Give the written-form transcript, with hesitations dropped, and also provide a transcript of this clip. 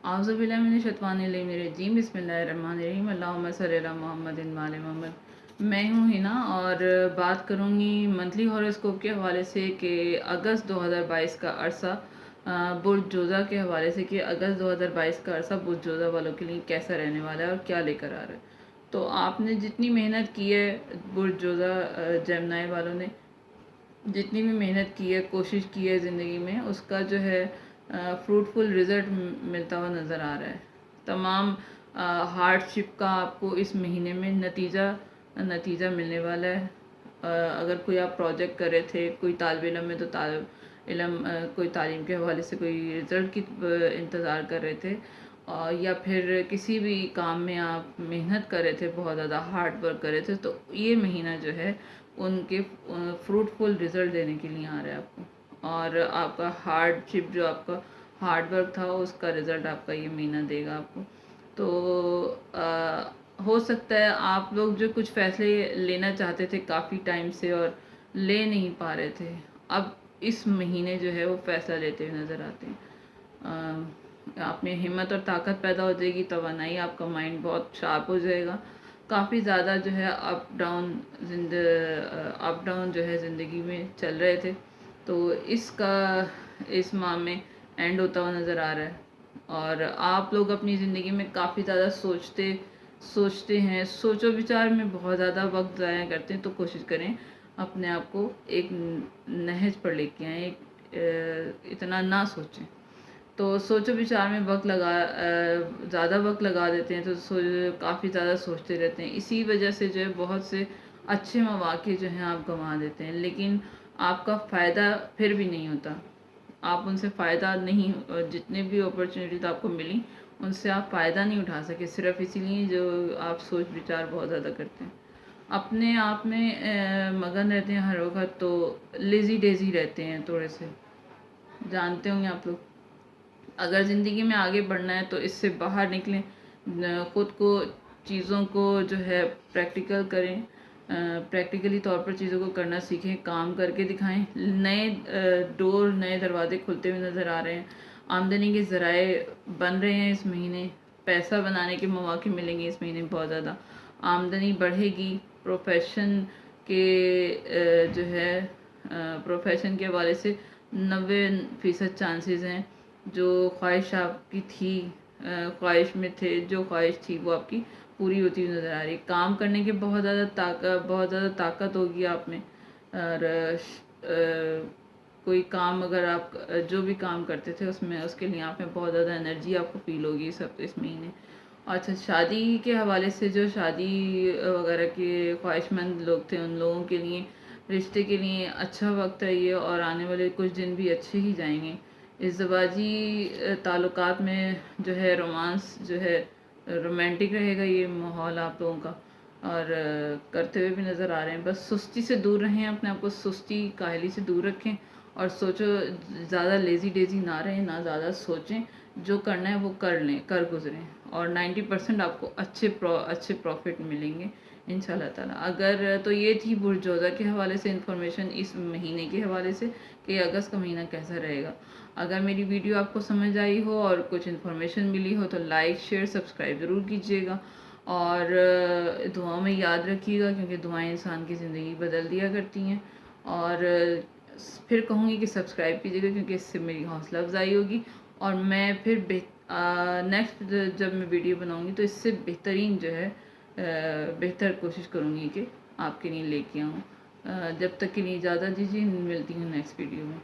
اعوذ باللہ من الشیطان الرجیم، بسم اللہ الرحمن الرحیم، اللہم صلی علی محمد وعلی محمد۔ میں ہوں ہنا اور بات کروں گی منتھلی ہاروسکوپ کے حوالے سے کہ اگست 2022 کا عرصہ برج جوزہ کے حوالے سے کہ اگست 2022 کا عرصہ برج جوزہ والوں کے لیے کیسا رہنے والا ہے اور کیا لے کر آ رہا ہے۔ تو آپ نے جتنی محنت کی ہے، برج جوزہ جیمنائی والوں نے جتنی بھی محنت کی ہے، کوشش کی ہے زندگی میں، اس کا جو ہے فروٹفل رزلٹ ملتا ہوا نظر آ رہا ہے۔ تمام ہارڈ شپ کا آپ کو اس مہینے میں نتیجہ ملنے والا ہے۔ اگر کوئی آپ پروجیکٹ کر رہے تھے، کوئی طالب علم ہے تو طالب علم کوئی تعلیم کے حوالے سے کوئی رزلٹ کی انتظار کر رہے تھے، یا پھر کسی بھی کام میں آپ محنت کر رہے تھے، بہت زیادہ ہارڈ ورک کر رہے تھے، تو یہ مہینہ جو ہے ان کے فروٹفل رزلٹ دینے کے لیے آ رہا ہے آپ کو، اور آپ کا ہارڈ شپ جو آپ کا ہارڈ ورک تھا اس کا رزلٹ آپ کا یہ مہینہ دے گا آپ کو۔ تو ہو سکتا ہے آپ لوگ جو کچھ فیصلے لینا چاہتے تھے کافی ٹائم سے اور لے نہیں پا رہے تھے، اب اس مہینے جو ہے وہ فیصلہ لیتے ہوئے نظر آتے ہیں۔ آپ میں ہمت اور طاقت پیدا ہو جائے گی، توانائی، آپ کا مائنڈ بہت شارپ ہو جائے گا۔ کافی زیادہ جو ہے اپ ڈاؤن جو ہے زندگی میں چل رہے تھے، تو اس ماہ میں اینڈ ہوتا ہوا نظر آ رہا ہے، اور آپ لوگ اپنی زندگی میں کافی زیادہ سوچتے ہیں، سوچ و بچار میں بہت زیادہ وقت ضائع کرتے ہیں۔ تو کوشش کریں اپنے آپ کو ایک نہج پر لے کے آئیں، اتنا نہ سوچیں۔ تو سوچ و بچار میں زیادہ وقت لگا دیتے ہیں، تو کافی زیادہ سوچتے رہتے ہیں، اسی وجہ سے جو ہے بہت سے اچھے مواقع جو ہیں آپ گنوا دیتے ہیں، لیکن آپ کا فائدہ پھر بھی نہیں ہوتا، آپ ان سے فائدہ نہیں، جتنے بھی اپرچونیٹیز آپ کو ملی ان سے آپ فائدہ نہیں اٹھا سکے، صرف اسی لیے جو آپ سوچ بچار بہت زیادہ کرتے ہیں، اپنے آپ میں مگن رہتے ہیں ہر وقت، تو لیزی ڈیزی رہتے ہیں تھوڑے سے، جانتے ہوں گے آپ لوگ۔ اگر زندگی میں آگے بڑھنا ہے تو اس سے باہر نکلیں، خود کو، چیزوں کو جو ہے پریکٹیکل کریں، پریکٹیکلی طور پر چیزوں کو کرنا سیکھیں، کام کر کے دکھائیں۔ نئے دروازے کھلتے ہوئے نظر آ رہے ہیں، آمدنی کے ذرائع بن رہے ہیں، اس مہینے پیسہ بنانے کے مواقع ملیں گے، اس مہینے بہت زیادہ آمدنی بڑھے گی۔ پروفیشن کے جو ہے پروفیشن کے حوالے سے 90% چانسز ہیں، جو خواہش آپ کی تھی، خواہش میں تھے، جو خواہش تھی وہ آپ کی پوری ہوتی ہوئی نظر آ رہی ہے۔ کام کرنے کے بہت زیادہ طاقت ہوگی آپ میں، اور کوئی کام اگر آپ جو بھی کام کرتے تھے اس کے لیے آپ میں بہت زیادہ انرجی آپ کو فیل ہوگی اس مہینے۔ اچھا، شادی کے حوالے سے جو شادی وغیرہ کے خواہش مند لوگ تھے، ان لوگوں کے لیے رشتے کے لیے اچھا وقت ہے یہ، اور آنے والے کچھ دن بھی اچھے ہی جائیں گے۔ ازدواجی تعلقات میں جو ہے رومانس جو ہے رومانٹک رہے گا یہ ماحول آپ لوگوں کا، اور کرتے ہوئے بھی نظر آ رہے ہیں۔ بس سستی سے دور رہیں، اپنے آپ کو سستی کاہلی سے دور رکھیں، اور زیادہ لیزی ڈیزی نہ رہیں، نہ زیادہ سوچیں، جو کرنا ہے وہ کر گزریں، اور 90% آپ کو اچھے پروفٹ ملیں گے انشاءاللہ تعالی۔ اگر تو یہ تھی برج جوزہ کے حوالے سے انفارمیشن، اس مہینے کے حوالے سے کہ اگست کا مہینہ کیسا رہے گا۔ اگر میری ویڈیو آپ کو سمجھ آئی ہو اور کچھ انفارمیشن ملی ہو تو لائک، شیئر، سبسکرائب ضرور کیجیے گا، اور دعاؤں میں یاد رکھیے گا، کیونکہ دعائیں انسان کی زندگی بدل دیا کرتی ہیں۔ اور پھر کہوں گی کہ سبسکرائب کیجیے گا، کیونکہ اس سے میری حوصلہ افزائی ہوگی، اور میں پھر نیکسٹ جب میں ویڈیو بناؤں گی تو اس سے بہترین جو ہے بہتر کوشش کروں گی کہ آپ کے لیے لے کے آؤں۔ جب تک کے لیے اجازت دیجیے، ملتی ہوں نیکسٹ ویڈیو میں۔